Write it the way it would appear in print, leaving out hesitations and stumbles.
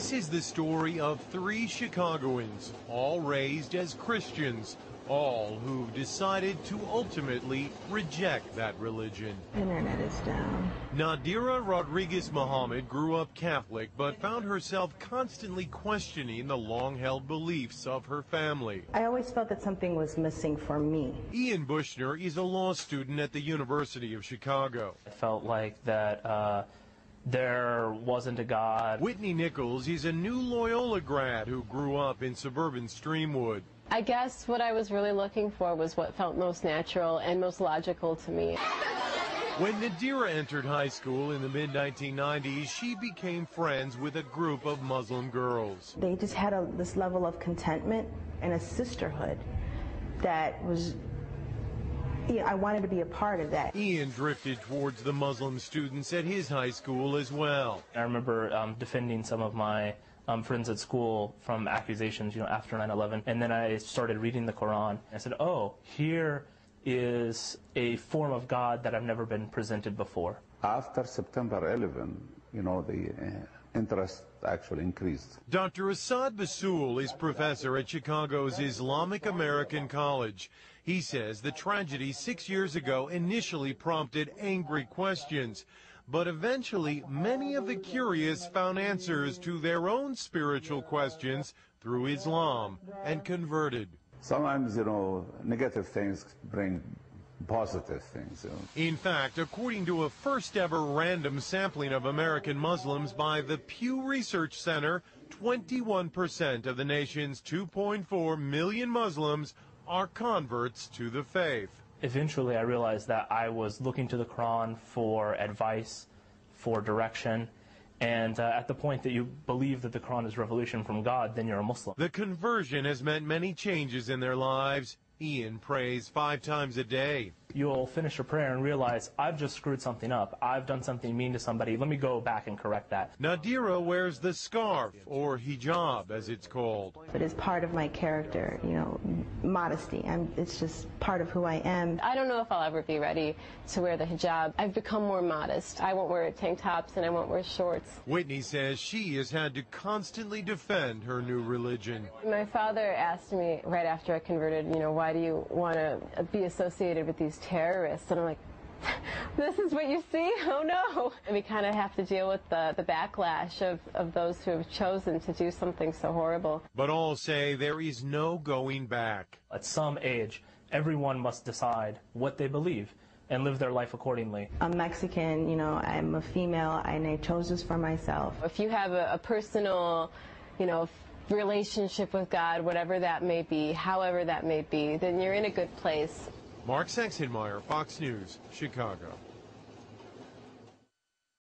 This is the story of three Chicagoans, all raised as Christians, all who've decided to ultimately reject that religion. Internet is down. Nadira Rodriguez Muhammad grew up Catholic, but found herself constantly questioning the long-held beliefs of her family. I always felt that something was missing for me. Ian Bushner is a law student at the University of Chicago. I felt like that there wasn't a God. Whitney Nichols is a new Loyola grad who grew up in suburban Streamwood. I guess what I was really looking for was what felt most natural and most logical to me. When Nadira entered high school in the mid-1990s, she became friends with a group of Muslim girls. They just had this level of contentment and a sisterhood that was, I wanted to be a part of that. Ian drifted towards the Muslim students at his high school as well. I remember defending some of my friends at school from accusations, after 9/11. And then I started reading the Quran. I said, oh, here is a form of God that I've never been presented before. After September 11, the interest actually increased. Dr. Assad Basul is professor at Chicago's Islamic American College. He says the tragedy 6 years ago initially prompted angry questions, but eventually many of the curious found answers to their own spiritual questions through Islam and converted. Sometimes, negative things bring positive things. In fact, according to a first-ever random sampling of American Muslims by the Pew Research Center, 21% of the nation's 2.4 million Muslims are converts to the faith. Eventually, I realized that I was looking to the Quran for advice, for direction, and at the point that you believe that the Quran is revelation from God, then you're a Muslim. The conversion has meant many changes in their lives. Ian prays 5 times a day. You'll finish a prayer and realize, I've just screwed something up. I've done something mean to somebody. Let me go back and correct that. Nadira wears the scarf, or hijab as it's called. But it's part of my character, modesty. It's just part of who I am. I don't know if I'll ever be ready to wear the hijab. I've become more modest. I won't wear tank tops and I won't wear shorts. Whitney says she has had to constantly defend her new religion. My father asked me right after I converted, why do you want to be associated with these terrorists? And I'm like, this is what you see? Oh no. And we kind of have to deal with the backlash of those who have chosen to do something so horrible. But all say there is no going back. At some age, everyone must decide what they believe and live their life accordingly. I'm Mexican, I'm a female, and I chose this for myself. If you have a personal, relationship with God, whatever that may be, however that may be, then you're in a good place. Mark Sexenmeyer, Fox News, Chicago.